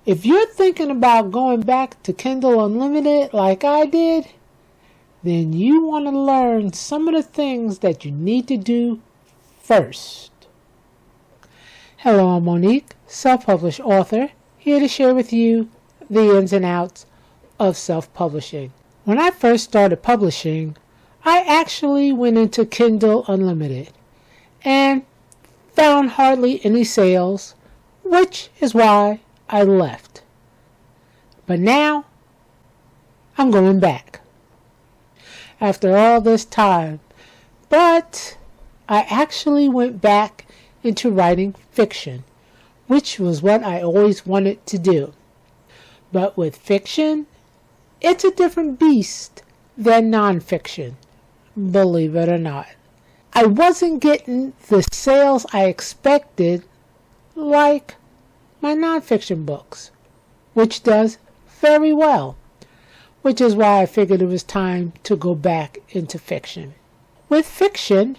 If you're thinking about going back to Kindle Unlimited like I did, then you want to learn some of the things that you need to do first. Hello, I'm Monique, self-published author, here to share with you the ins and outs of self-publishing. When I first started publishing, I actually went into Kindle Unlimited and found hardly any sales, which is why I left. But now, I'm going back. After all this time, but I actually went back into writing fiction, which was what I always wanted to do. But with fiction, it's a different beast than nonfiction, believe it or not. I wasn't getting the sales I expected like my nonfiction books, which does very well, which is why I figured it was time to go back into fiction. With fiction,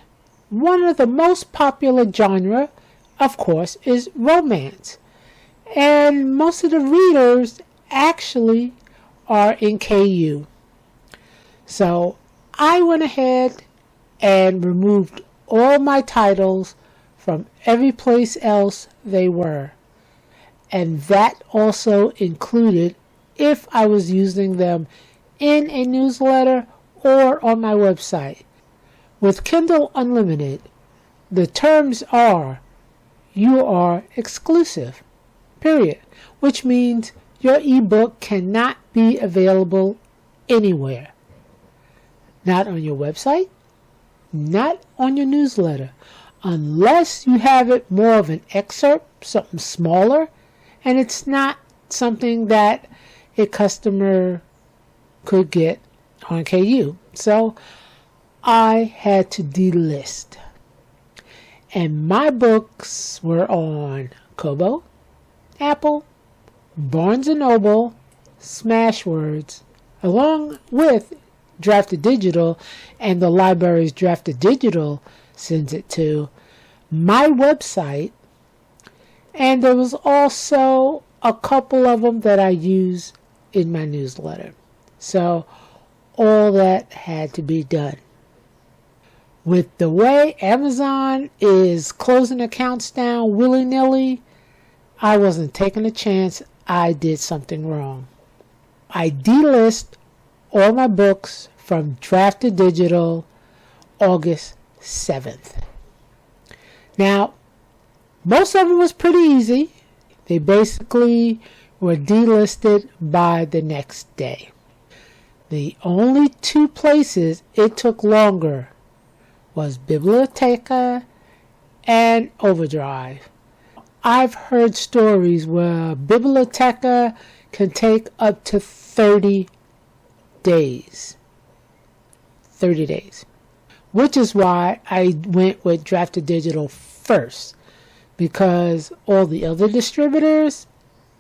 one of the most popular genre, of course, is romance. And most of the readers actually are in KU. So I went ahead and removed all my titles from every place else they were. And that also included if I was using them in a newsletter or on my website. With Kindle Unlimited, the terms are you are exclusive, period, which means your ebook cannot be available anywhere. Not on your website, not on your newsletter, unless you have it more of an excerpt, something smaller, and it's not something that a customer could get on KU. So I had to delist. And my books were on Kobo, Apple, Barnes & Noble, Smashwords, along with Drafted Digital, and the library's Drafted Digital sends it to my website. And there was also a couple of them that I use in my newsletter. So all that had to be done. With the way Amazon is closing accounts down willy-nilly, I wasn't taking a chance. I did something wrong. I delist all my books from Drafted Digital August 7th. Now, most of them was pretty easy. They basically were delisted by the next day. The only two places it took longer was Biblioteca and Overdrive. I've heard stories where Biblioteca can take up to 30 days. 30 days. Which is why I went with Drafted Digital first. Because all the other distributors,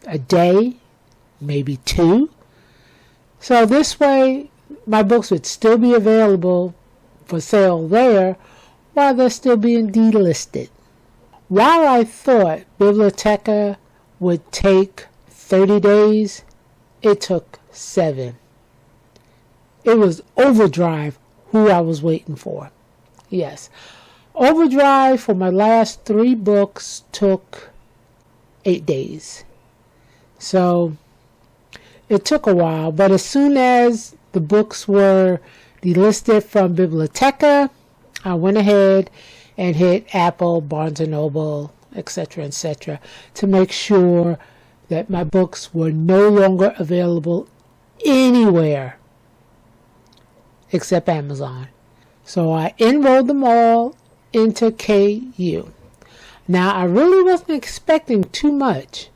a day, maybe two. So this way, my books would still be available for sale there while they're still being delisted. While I thought Biblioteca would take 30 days, it took 7. It was Overdrive who I was waiting for. Yes. Overdrive for my last 3 books took 8 days. So it took a while, but as soon as the books were delisted from Biblioteca, I went ahead and hit Apple, Barnes & Noble, etc., to make sure that my books were no longer available anywhere except Amazon. So I enrolled them all into KU. Now, I really wasn't expecting too much,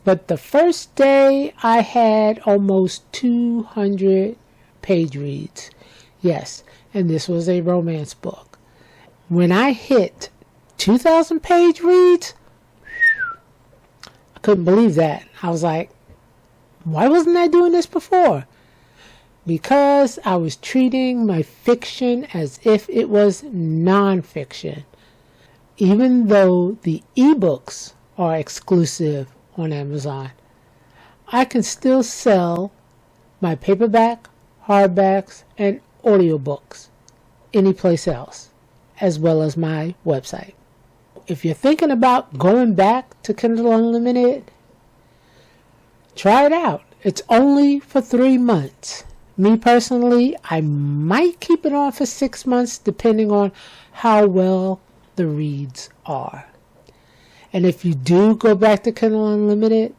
but the first day I had almost 200 page reads. Yes, and this was a romance book. When I hit 2,000 page reads, I couldn't believe that. I was like, why wasn't I doing this before? Because I was treating my fiction as if it was nonfiction. Even though the ebooks are exclusive on Amazon, I can still sell my paperback, hardbacks, and audiobooks anyplace else, as well as my website. If you're thinking about going back to Kindle Unlimited, try it out. It's only for 3 months. Me personally, I might keep it on for 6 months depending on how well the reads are. And if you do go back to Kindle Unlimited,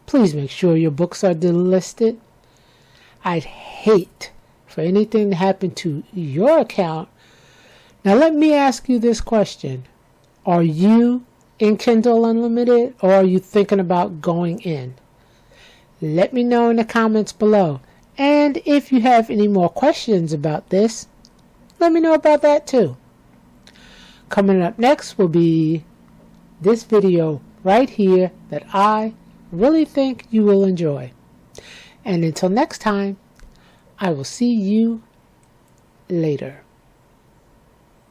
please make sure your books are delisted. I'd hate for anything to happen to your account. Now let me ask you this question. Are you in Kindle Unlimited, or are you thinking about going in? Let me know in the comments below. And if you have any more questions about this, let me know about that too. Coming up next will be this video right here that I really think you will enjoy. And until next time, I will see you later.